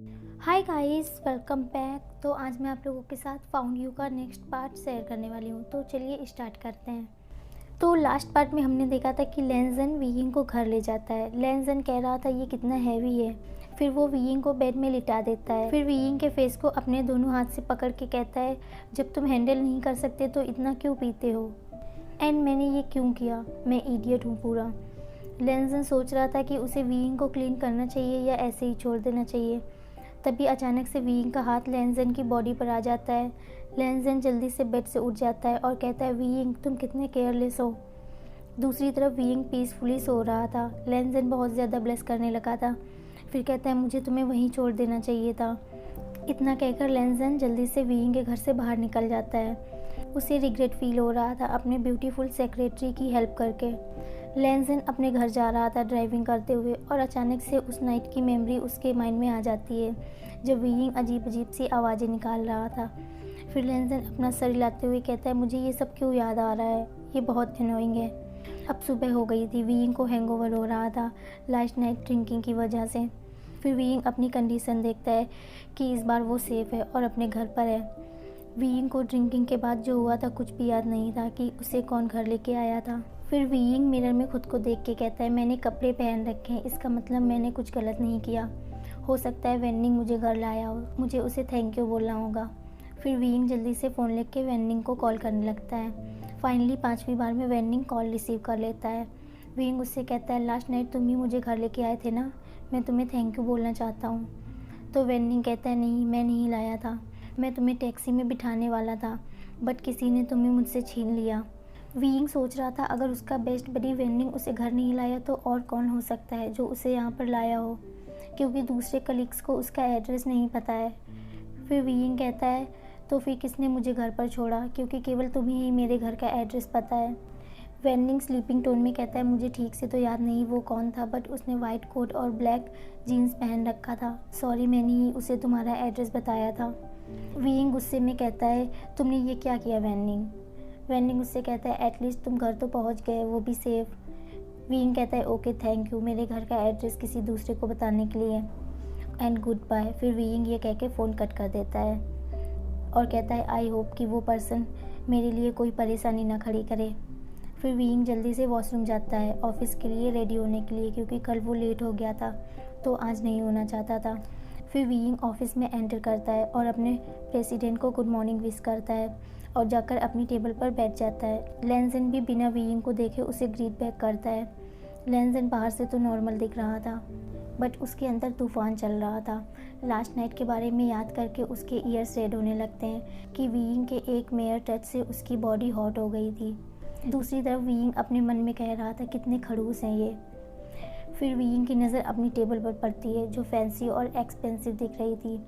Hi guys, welcome back. तो आज मैं आप लोगों के साथ फाउंड यू का नेक्स्ट पार्ट शेयर करने वाली हूँ। तो चलिए स्टार्ट करते हैं। तो लास्ट पार्ट में हमने देखा था कि लेंजन वीइंग को घर ले जाता है। लेंजन कह रहा था ये कितना हैवी है। फिर वो वीइंग को बेड में लिटा देता है। फिर वीइंग के फेस को अपने दोनों हाथ से पकड़ के कहता है, जब तुम हैंडल नहीं कर सकते तो इतना क्यों पीते हो, एंड मैंने ये क्यों किया, मैं इडियट हूँ पूरा। लेंजन सोच रहा था कि उसे वीइंग को क्लीन करना चाहिए या ऐसे ही छोड़ देना चाहिए। तभी अचानक से वीइंग का हाथ लेंजन की बॉडी पर आ जाता है। लेंजन जल्दी से बेड से उठ जाता है और कहता है, वीइंग तुम कितने केयरलेस हो। दूसरी तरफ वीइंग पीसफुली सो रहा था। लेंजन बहुत ज़्यादा ब्लेस करने लगा था। फिर कहता है, मुझे तुम्हें वहीं छोड़ देना चाहिए था। इतना कहकर लेंजन जल्दी से वीइंग के घर से बाहर निकल जाता है। उसे रिग्रेट फील हो रहा था अपने ब्यूटीफुल सेक्रेटरी की हेल्प करके। लेंजन अपने घर जा रहा था ड्राइविंग करते हुए और अचानक से उस नाइट की मेमोरी उसके माइंड में आ जाती है जब वीइंग अजीब अजीब सी आवाज़ें निकाल रहा था। फिर लेंजन अपना सर हिलाते हुए कहता है, मुझे ये सब क्यों याद आ रहा है, ये बहुत अनोइंग है। अब सुबह हो गई थी। वीइंग को हैंगओवर हो रहा था लास्ट नाइट ड्रिंकिंग की वजह से। फिर वीइंग अपनी कंडीशन देखता है कि इस बार वो सेफ है और अपने घर पर है। वीइंग को ड्रिंकिंग के बाद जो हुआ था कुछ भी याद नहीं था कि उसे कौन घर लेके आया था। फिर वीइंग मिरर में खुद को देख के कहता है, मैंने कपड़े पहन रखे हैं, इसका मतलब मैंने कुछ गलत नहीं किया। हो सकता है वेंडिंग मुझे घर लाया हो, मुझे उसे थैंक यू बोलना होगा। फिर वीइंग जल्दी से फ़ोन लेके वेंडिंग को कॉल करने लगता है। फाइनली 5वीं बार में वेंडिंग कॉल रिसीव कर लेता है। वीइंग उससे कहता है, लास्ट नाइट तुम ही मुझे घर लेके आए थे ना, मैं तुम्हें थैंक यू बोलना चाहता हूँ। तो वेंडिंग कहता है, नहीं मैं नहीं लाया था, मैं तुम्हें टैक्सी में बिठाने वाला था, बट किसी ने तुम्हें मुझसे छीन लिया। वीइंग सोच रहा था अगर उसका बेस्ट बडी वेंडिंग उसे घर नहीं लाया तो और कौन हो सकता है जो उसे यहाँ पर लाया हो, क्योंकि दूसरे कलीग्स को उसका एड्रेस नहीं पता है। फिर वीइंग कहता है, तो फिर किसने मुझे घर पर छोड़ा, क्योंकि केवल तुम्हें ही मेरे घर का एड्रेस पता है। वेंडिंग स्लीपिंग टोन में कहता है, मुझे ठीक से तो याद नहीं वो कौन था, बट उसने वाइट कोट और ब्लैक जीन्स पहन रखा था। सॉरी, मैंने ही उसे तुम्हारा एड्रेस बताया था। वीइंग गुस्से में कहता है, तुमने ये क्या किया वेंडिंग। वेंडिंग उससे कहता है, एटलीस्ट तुम घर तो पहुंच गए, वो भी सेफ। वीइंग कहता है, ओके थैंक यू मेरे घर का एड्रेस किसी दूसरे को बताने के लिए, एंड गुड बाय। फिर वीइंग ये कह के फ़ोन कट कर देता है और कहता है, आई होप कि वो पर्सन मेरे लिए कोई परेशानी ना खड़ी करे। फिर वीइंग जल्दी से वॉशरूम जाता है ऑफिस के लिए रेडी होने के लिए, क्योंकि कल वो लेट हो गया था तो आज नहीं होना चाहता था। फिर वीइंग ऑफिस में एंटर करता है और अपने प्रेसिडेंट को गुड मॉर्निंग विश करता है और जाकर अपनी टेबल पर बैठ जाता है। लेंजन भी बिना वीइंग को देखे उसे ग्रीट बैक करता है। लेंजन बाहर से तो नॉर्मल दिख रहा था, बट उसके अंदर तूफान चल रहा था। लास्ट नाइट के बारे में याद करके उसके ईयर्स रेड होने लगते हैं कि वीइंग के एक मेयर टच से उसकी बॉडी हॉट हो गई थी। दूसरी तरफ वीइंग अपने मन में कह रहा था, कितने खड़ूस हैं ये। फिर वीइंग की नज़र अपनी टेबल पर पड़ती है जो फैंसी और एक्सपेंसिव दिख रही थी,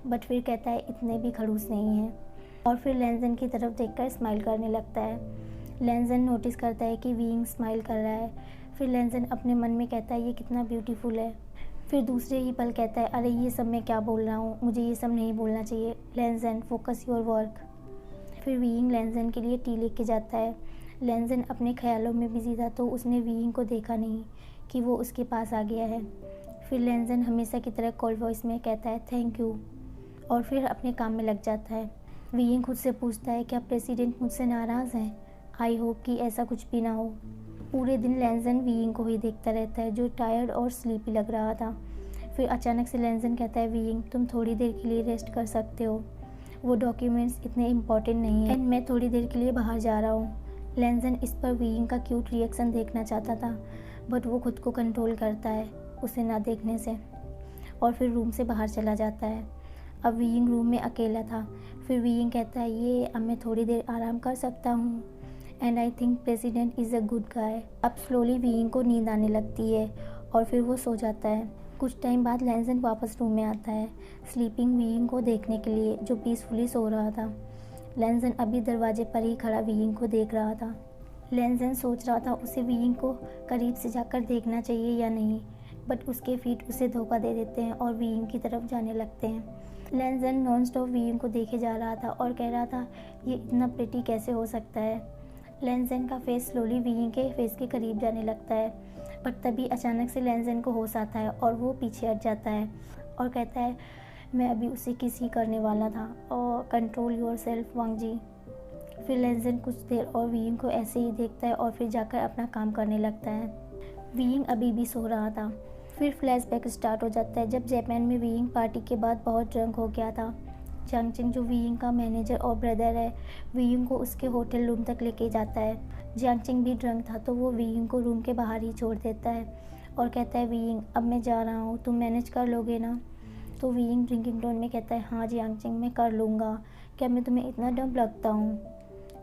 बट फिर कहता है, इतने भी खड़ूस नहीं हैं। और फिर लेंजन की तरफ देखकर स्माइल करने लगता है। लेंजन नोटिस करता है कि वीइंग स्माइल कर रहा है। फिर लेंजन अपने मन में कहता है, ये कितना ब्यूटीफुल है। फिर दूसरे ही पल कहता है, अरे ये सब मैं क्या बोल रहा हूँ, मुझे ये सब नहीं बोलना चाहिए। लेंजन फोकस योर वर्क। फिर वीइंग लेंजन के लिए टी लेके जाता है। लेंजन अपने ख्यालों में बिजी था तो उसने वीइंग को देखा नहीं कि वो उसके पास आ गया है। फिर लेंजन हमेशा की तरह कोल्ड वॉइस में कहता है, थैंक यू, और फिर अपने काम में लग जाता है। वीइंग खुद से पूछता है, क्या प्रेसिडेंट मुझसे नाराज़ हैं। आई होप कि ऐसा कुछ भी ना हो। पूरे दिन लेंजन वीइंग को ही देखता रहता है जो टायर्ड और स्लीपी लग रहा था। फिर अचानक से लेंजन कहता है, वीइंग तुम थोड़ी देर के लिए रेस्ट कर सकते हो, वो डॉक्यूमेंट्स इतने इम्पोर्टेंट नहीं है एंड मैं थोड़ी देर के लिए बाहर जा रहा हूँ। लेंजन इस पर वीइंग का क्यूट रिएक्शन देखना चाहता था, बट वो खुद को कंट्रोल करता है उसे ना देखने से, और फिर रूम से बाहर चला जाता है। अब वीइंग रूम में अकेला था। फिर वीइंग कहता है, ये अब मैं थोड़ी देर आराम कर सकता हूँ, and I think president is a good guy. अब स्लोली वीइंग को नींद आने लगती है और फिर वो सो जाता है। कुछ टाइम बाद लेंजन वापस रूम में आता है स्लीपिंग वीइंग को देखने के लिए जो पीसफुली सो रहा था। लेंजन अभी दरवाजे पर ही खड़ा वीइंग को देख रहा था। लेंजन सोच रहा था उसे वीइंग को करीब से जाकर देखना चाहिए या नहीं, बट उसके फीट उसे धोखा दे देते हैं और वीइंग की तरफ जाने लगते हैं। लेंजन नॉन स्टॉप वीइंग को देखे जा रहा था और कह रहा था, ये इतना प्रिटी कैसे हो सकता है। लेंजन का फेस स्लोली वीइंग के फेस के करीब जाने लगता है, बट तभी अचानक से लेंजन को होश आता है और वो पीछे हट जाता है और कहता है मैं अभी उसे किस ही करने वाला था और कंट्रोल योर सेल्फ वांग जी। फिर लेंजन कुछ देर और वीइंग को ऐसे ही देखता है और फिर जाकर अपना काम करने लगता है। वीइंग अभी भी सो रहा था। फिर फ्लैशबैक स्टार्ट हो जाता है जब जापान में वीइंग पार्टी के बाद बहुत ड्रंक हो गया था। जियांगचेंग जो वीइंग का मैनेजर और ब्रदर है, वीइंग को उसके होटल रूम तक लेके जाता है। जियांगचेंग भी ड्रंक था तो वो वीइंग को रूम के बाहर ही छोड़ देता है और कहता है वीइंग अब मैं जा रहा हूँ, तुम मैनेज कर लोगे ना। तो वीइंग ड्रिंकिंग टोन में कहता है हाँ जियांगचेंग मैं कर लूँगा, क्या मैं तुम्हें इतना डम लगता हूँ,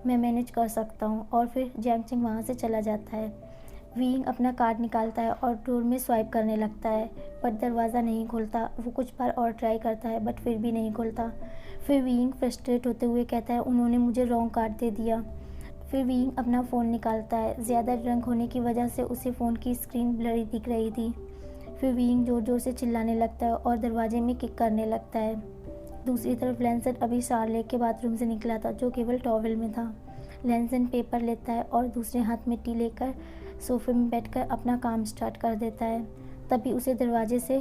मैं मैनेज कर सकता हूँ। और फिर जियांगचेंग वहाँ से चला जाता है। वीइंग अपना कार्ड निकालता है और डोर में स्वाइप करने लगता है पर दरवाज़ा नहीं खुलता। वो कुछ बार और ट्राई करता है बट फिर भी नहीं खुलता। फिर वीइंग फ्रस्ट्रेट होते हुए कहता है उन्होंने मुझे रॉन्ग कार्ड दे दिया। फिर वीइंग अपना फ़ोन निकालता है। ज़्यादा ड्रंक होने की वजह से उसे फ़ोन की स्क्रीन ब्लरी दिख रही थी। फिर वीइंग ज़ोर ज़ोर से चिल्लाने लगता है और दरवाजे में किक करने लगता है। दूसरी तरफ लेंसन अभी शार्ले के बाथरूम से निकला था जो केवल टॉवेल में था। लेंसन पेपर लेता है और दूसरे हाथ में टी लेकर सोफे में बैठकर अपना काम स्टार्ट कर देता है। तभी उसे दरवाजे से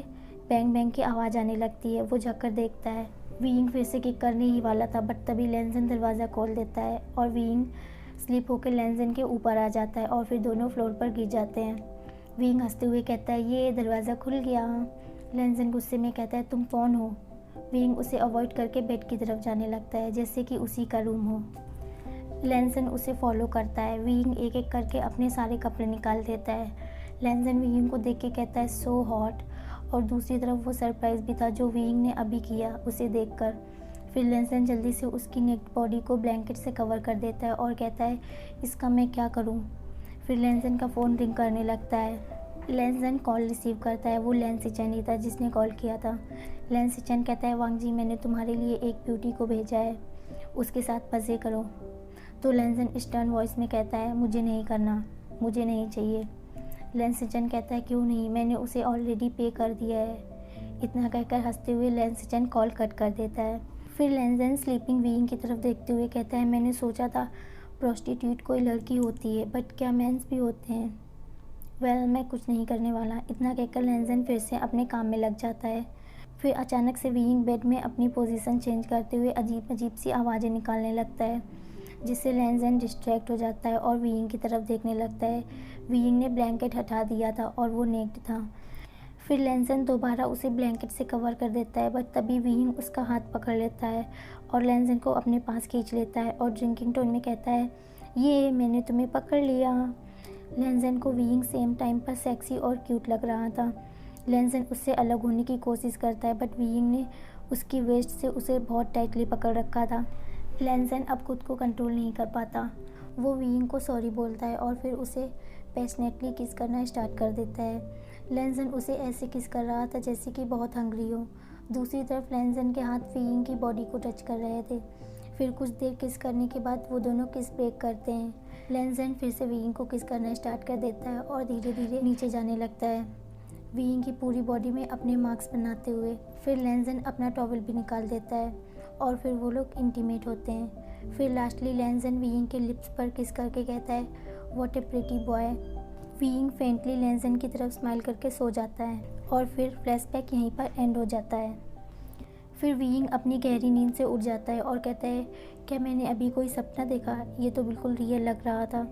बैंग बैंग की आवाज़ आने लगती है। वो झककर देखता है वीइंग फिर से किक करने ही वाला था बट तभी लेंसन दरवाज़ा खोल देता है और वीइंग स्लिप होकर लेंसन के ऊपर आ जाता है और फिर दोनों फ्लोर पर गिर जाते हैं। वीइंग हंसते हुए कहता है ये दरवाज़ा खुल गया। लेंसन गुस्से में कहता है तुम कौन हो। वीइंग उसे अवॉइड करके बेड की तरफ जाने लगता है जैसे कि उसी का रूम हो। लेंसन उसे फॉलो करता है। वीइंग एक एक करके अपने सारे कपड़े निकाल देता है। लेंसन वीइंग को देख के कहता है सो हॉट। और दूसरी तरफ वो सरप्राइज़ भी था जो वीइंग ने अभी किया उसे देखकर। फिर लेंसन जल्दी से उसकी नेक्ड बॉडी को ब्लैंकेट से कवर कर देता है और कहता है इसका मैं क्या करूं। फिर लेंसन का फ़ोन रिंग करने लगता है। लेंसन कॉल रिसीव करता है। वो लेंसिचन ही था जिसने कॉल किया था। लेंसिचन कहता है वांग जी मैंने तुम्हारे लिए एक ब्यूटी को भेजा है, उसके साथ मज़े करो। तो लेंसन स्टर्न वॉइस में कहता है मुझे नहीं करना, मुझे नहीं चाहिए। लेंसिचन कहता है क्यों नहीं, मैंने उसे ऑलरेडी पे कर दिया है। इतना कहकर हंसते हुए लेंसिचन कॉल कट कर देता है। फिर लेंसन स्लीपिंग वीइंग की तरफ देखते हुए कहता है मैंने सोचा था प्रोस्टिट्यूट कोई लड़की होती है बट क्या मेंस भी होते हैं। वेल मैं कुछ नहीं करने वाला। इतना कहकर लेंसन फिर से अपने काम में लग जाता है। फिर अचानक से वीइंग बेड में अपनी पोजीशन चेंज करते हुए अजीब अजीब सी आवाज़ें निकालने लगता है जिससे लेंसन डिस्ट्रैक्ट हो जाता है और वीइंग की तरफ देखने लगता है। वीइंग ने ब्लैंकेट हटा दिया था और वो नेक्ड था। फिर लेंसन दोबारा उसे ब्लैंकेट से कवर कर देता है बट तभी वीइंग उसका हाथ पकड़ लेता है और लेंसन को अपने पास खींच लेता है और ड्रिंकिंग टोन में कहता है ये मैंने तुम्हें पकड़ लिया। लेंसन को वीइंग सेम टाइम पर सेक्सी और क्यूट लग रहा था। लेंसन उससे अलग होने की कोशिश करता है बट वीइंग ने उसकी वेस्ट से उसे बहुत टाइटली पकड़ रखा था। लेंसन अब खुद को कंट्रोल नहीं कर पाता। वो वीइंग को सॉरी बोलता है और फिर उसे पैशनेटली किस करना स्टार्ट कर देता है। लेंसन उसे ऐसे किस कर रहा था जैसे कि बहुत हंग्री हो। दूसरी तरफ लेंसन के हाथ वीइंग की बॉडी को टच कर रहे थे। फिर कुछ देर किस करने के बाद वो दोनों किस ब्रेक करते हैं। लेंसन फिर से वीइंग को किस करना स्टार्ट कर देता है और धीरे धीरे नीचे जाने लगता है वीइंग की पूरी बॉडी में अपने मार्क्स बनाते हुए। फिर लेंसन अपना टॉवल भी निकाल देता है और फिर वो लोग इंटीमेट होते हैं। फिर लास्टली लेंसन वीइंग के लिप्स पर किस करके कहता है what a pretty boy. Wei Ying faintly Lan Zhan की तरफ स्माइल करके सो जाता है और फिर फ्लैशबैक यहीं पर एंड हो जाता है। फिर वीइंग अपनी गहरी नींद से उठ जाता है और कहता है क्या मैंने अभी कोई सपना देखा, ये तो बिल्कुल रियल लग रहा था।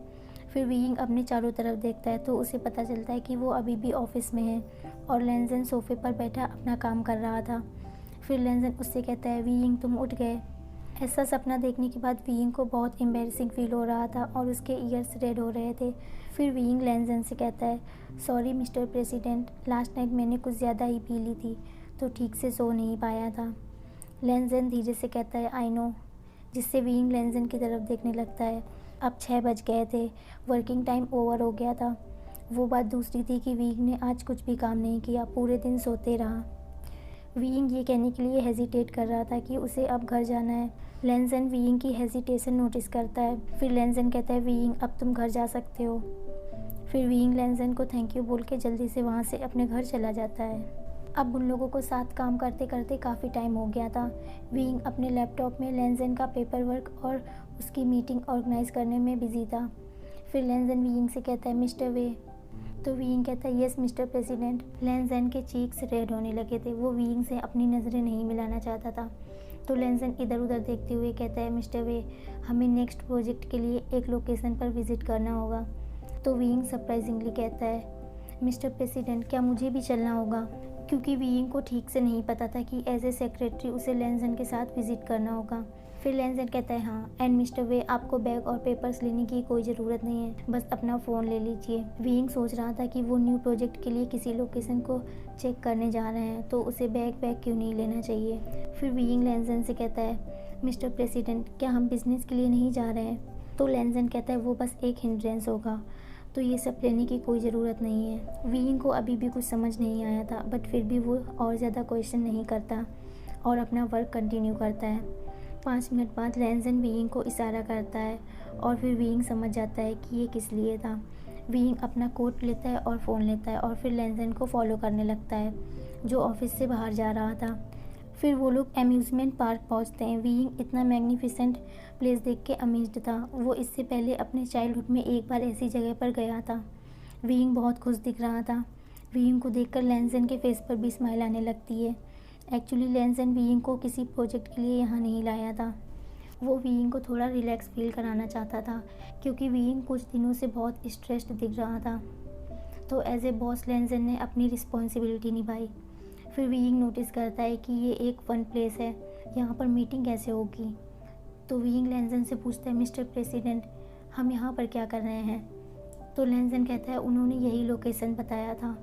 फिर वीइंग अपने चारों तरफ देखता है तो उसे पता चलता है कि वो अभी भी ऑफिस में है और लेंसन सोफे पर बैठा अपना काम कर रहा था। फिर लेंसन उससे कहता है वीइंग तुम उठ गए। ऐसा सपना देखने के बाद वीइंग को बहुत एम्बैरेसिंग फील हो रहा था और उसके ईयर्स रेड हो रहे थे। फिर वीइंग लेंसन से कहता है sorry mister president, last night मैंने कुछ ज़्यादा ही पी ली थी तो ठीक से सो नहीं पाया था। लेंसन धीरे से कहता है आई नो, जिससे वीइंग लेंसन की तरफ देखने लगता है। अब 6 बज गए थे, वर्किंग टाइम ओवर हो गया था। वो बात दूसरी थी कि वीइंग ने आज कुछ भी काम नहीं किया, पूरे दिन सोते रहा। वीइंग ये कहने के लिए हेजिटेट कर रहा था कि उसे अब घर जाना है। लेंसन वीइंग की हेजिटेशन नोटिस करता है। फिर लेंसन कहता है वीइंग अब तुम घर जा सकते हो। फिर वीइंग लेंसन को थैंक यू बोल के जल्दी से वहाँ से अपने घर चला जाता है। अब उन लोगों को साथ काम करते करते काफ़ी टाइम हो गया था। वीइंग अपने लैपटॉप में लेंसन का पेपर वर्क और उसकी मीटिंग ऑर्गेनाइज करने में बिजी था। फिर लेंसन वीइंग से कहता है मिस्टर वे, तो वीइंग कहता है यस मिस्टर प्रेसिडेंट। लेंजेन के चीक्स रेड होने लगे थे, वो वीइंग से अपनी नज़रें नहीं मिलाना चाहता था। तो लेंजेन इधर उधर देखते हुए कहता है मिस्टर वे, हमें नेक्स्ट प्रोजेक्ट के लिए एक लोकेशन पर विज़िट करना होगा। तो वीइंग सरप्राइजिंगली कहता है मिस्टर प्रेसिडेंट क्या मुझे भी चलना होगा, क्योंकि वीइंग को ठीक से नहीं पता था कि एज ए सेक्रेटरी उसे लेंजेन के साथ विज़िट करना होगा। फिर लेंजेन कहता है हाँ, एंड मिस्टर वे आपको बैग और पेपर्स लेने की कोई ज़रूरत नहीं है, बस अपना फ़ोन ले लीजिए। वीइंग सोच रहा था कि वो न्यू प्रोजेक्ट के लिए किसी लोकेशन को चेक करने जा रहे हैं, तो उसे बैग क्यों नहीं लेना चाहिए। फिर वीइंग लेंजेन से कहता है मिस्टर प्रेसिडेंट क्या हम बिज़नेस के लिए नहीं जा रहे हैं। तो लेंजेन कहता है वो बस एक हिंड्रेंस होगा, तो ये सब लेने की कोई ज़रूरत नहीं है। वीइंग को अभी भी कुछ समझ नहीं आया था, बट फिर भी वो और ज़्यादा क्वेश्चन नहीं करता और अपना वर्क कंटिन्यू करता है। 5 मिनट बाद लेंजेन वीइंग को इशारा करता है और फिर वीइंग समझ जाता है कि ये किस लिए था। वीइंग अपना कोट लेता है और फ़ोन लेता है और फिर लेंजेन को फॉलो करने लगता है, जो ऑफिस से बाहर जा रहा था। फिर वो लोग अम्यूज़मेंट पार्क पहुंचते हैं। वीइंग इतना मैग्निफिसेंट प्लेस देख के अमेज्ड था। वो इससे पहले अपने चाइल्डहुड में एक बार ऐसी जगह पर गया था। वीइंग बहुत खुश दिख रहा था। वीइंग को देखकर लेंजेन के फेस पर भी स्माइल आने लगती है। एक्चुअली लेंजेन वीइंग को किसी प्रोजेक्ट के लिए यहाँ नहीं लाया था, वो वीइंग को थोड़ा रिलैक्स फील कराना चाहता था, क्योंकि वीइंग कुछ दिनों से बहुत स्ट्रेस्ड दिख रहा था। तो एज ए बॉस लेंजेन ने अपनी रिस्पॉन्सिबिलिटी निभाई। फिर वीइंग नोटिस करता है कि ये एक फन प्लेस है, यहाँ पर मीटिंग कैसे होगी। तो वीइंग लेंजेन से पूछता है मिस्टर प्रेसिडेंट हम यहाँ पर क्या कर रहे हैं। तो लेंजेन कहता है उन्होंने यही लोकेशन बताया था,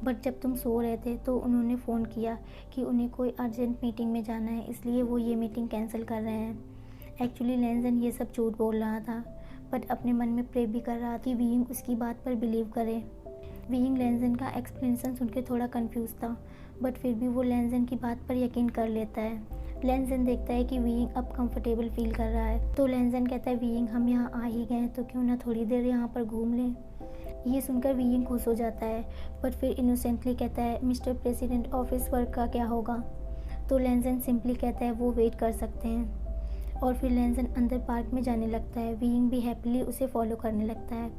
बट जब तुम सो रहे थे तो उन्होंने फ़ोन किया कि उन्हें कोई अर्जेंट मीटिंग में जाना है, इसलिए वो ये मीटिंग कैंसिल कर रहे हैं। एक्चुअली लेंजेन ये सब झूठ बोल रहा था, बट अपने मन में प्रे भी कर रहा था कि वीइंग उसकी बात पर बिलीव करे। वीइंग लेंजेन का एक्सप्लेनेशन सुन के थोड़ा कंफ्यूज था, बट फिर भी वो लेंजेन की बात पर यकीन कर लेता है। लेंजेन देखता है कि वीइंग अब कंफर्टेबल फील कर रहा है, तो लेंजेन कहता है वीइंग हम यहाँ आ ही गए तो क्यों ना थोड़ी देर यहाँ पर घूम लें। ये सुनकर वीइंग खुश हो जाता है, बट फिर इनोसेंटली कहता है मिस्टर प्रेसिडेंट ऑफिस वर्क का क्या होगा। तो लेंजेन सिंपली कहता है वो वेट कर सकते हैं, और फिर लेंजेन अंदर पार्क में जाने लगता है। वीइंग भी हैप्पीली उसे फॉलो करने लगता है,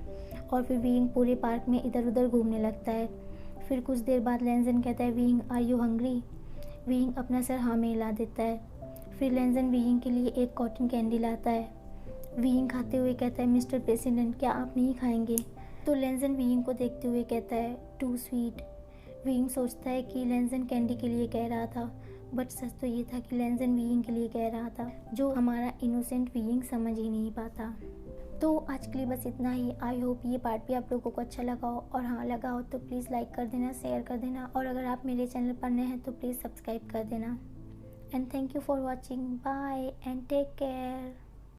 और फिर वीइंग पूरे पार्क में इधर उधर घूमने लगता है। फिर कुछ देर बाद लेंजेन कहता है वीइंग आर यू हंग्री। वीइंग अपना सर हाँ में हिला देता है। फिर लेंजेन वीइंग के लिए एक कॉटन कैंडी लाता है। वीइंग खाते हुए कहता है मिस्टर प्रेसिडेंट क्या आप नहीं खाएंगे। तो लेंजेन वीइंग को देखते हुए कहता है टू स्वीट। वीइंग सोचता है कि लेंजेन कैंडी के लिए कह रहा था, बट सच तो ये था कि लेंजेन वीइंग के लिए कह रहा था, जो हमारा इनोसेंट वीइंग समझ ही नहीं पाता। तो आज के लिए बस इतना ही। आई होप ये पार्ट भी आप लोगों को अच्छा लगा हो, और हाँ लगा हो तो प्लीज़ लाइक कर देना, शेयर कर देना, और अगर आप मेरे चैनल पर नए हैं तो प्लीज़ सब्सक्राइब कर देना। And thank you for watching. Bye and take care.